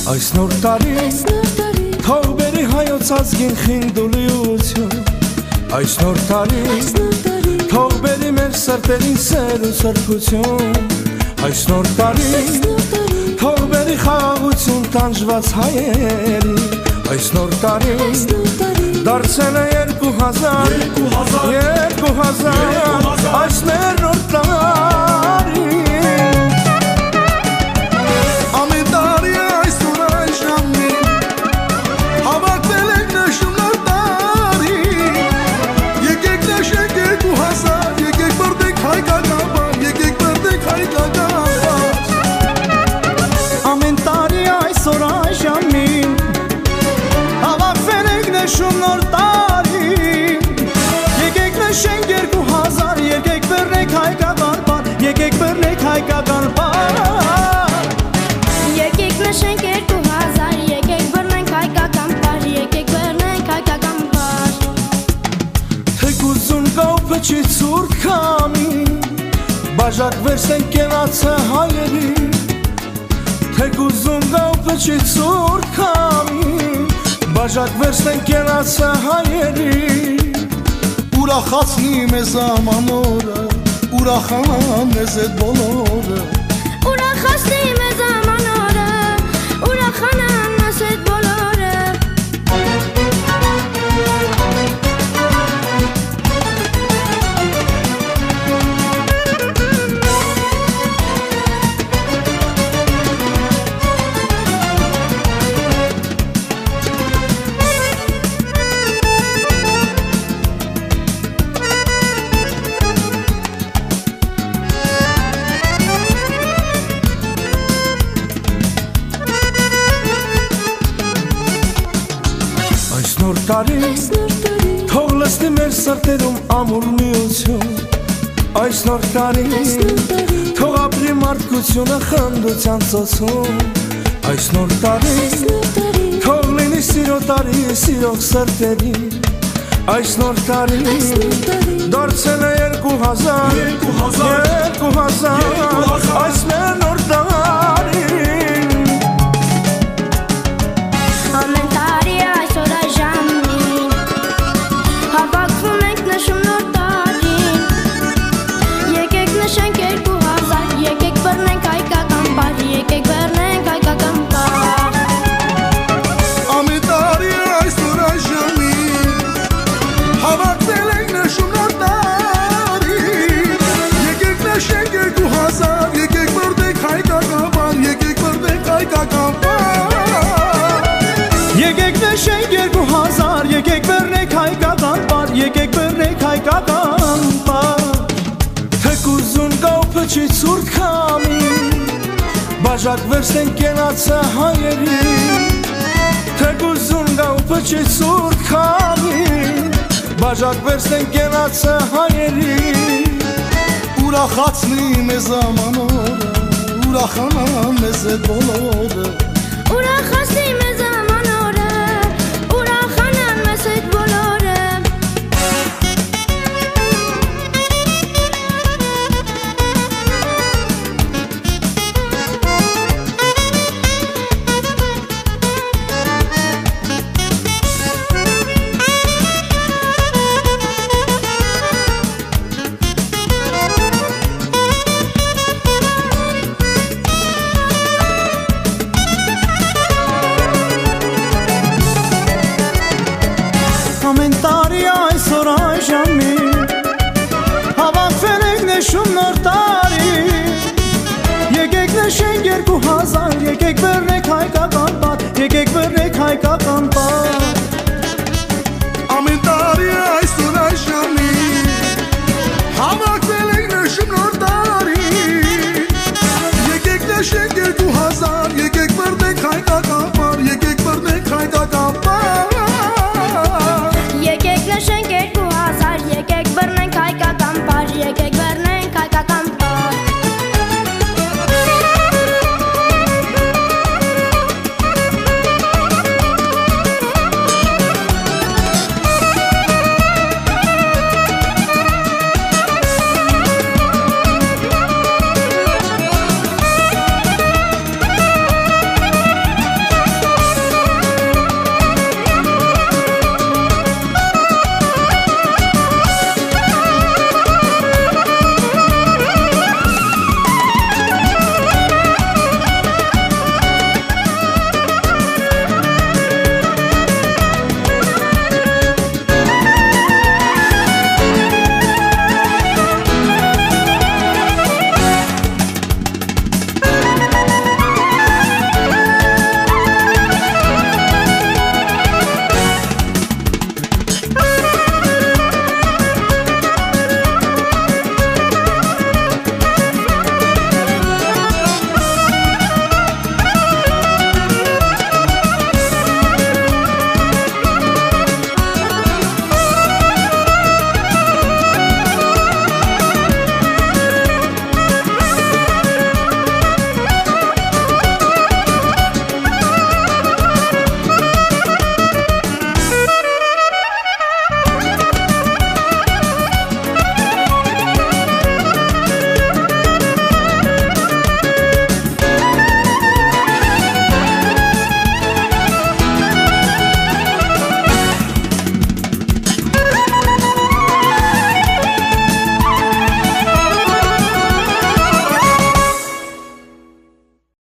Այս նոր տարի թող բերի հայոց ազգին խինդուլիություն Այս նոր տարի թող բերի մեր սրտերին սեր ու սրբություն Այս նոր տարի թող բերի խաղաղություն տանջված հայերի Այս նոր տարի դարձել է 2000 այս մեր նոր տարի Շուն նոր տարի Եկեք նշենք 2000 Եկեք բռնենք հայկական բան Եկեք բռնենք հայկական բան Եկեք նշենք 2000 Եկեք բռնենք հայկական բան Եկեք բռնենք հայկական բան Թեկուզուն կապը չի ցուրտ քամի Բաժակ վերցնենք կենացը հայերի Թեկուզուն կապը չի ցուրտ քամի Բաժակ վերցնենք կենացը հայերի Ուրախացնի մեզ ամանորը Ուրախանան մեզ էդ բոլորը Ուրախացնի մեզ ամանորը Ուրախանան մեզ էդ բոլորը Նոր տարի թող լսնի մեր սրտերում ամուր միություն Այս նոր տարի թող ապրի մարդկությունը խնդության ծոցում Այս նոր տարի թող լինի սիրո տարի սիրող սրտերի Այս նոր տարի դարձել է 2000 այս մեր նոր տարի Եկեք նշենք 2000 Եկեք բռնենք հայկական բան Եկեք բռնենք հայկական բան Թեկուզուն կապը չի ցուրտ քամի Բաժակ վերցնենք կենացը հայերի Թեկուզուն կապը չի ցուրտ քամի Բաժակ վերցնենք կենացը հայերի Ուրախացնի մեզ ամանորը Ուրախանան մեզ էդ բոլորը Ուրախացնի մեզ ամանորը Ուրախանան մեզ էդ բոլորը Ամեն տարի այսօր այժամին Հավաքվել ենք նշում նոր տարի Եկեք նշենք 2000 Եկեք բռնենք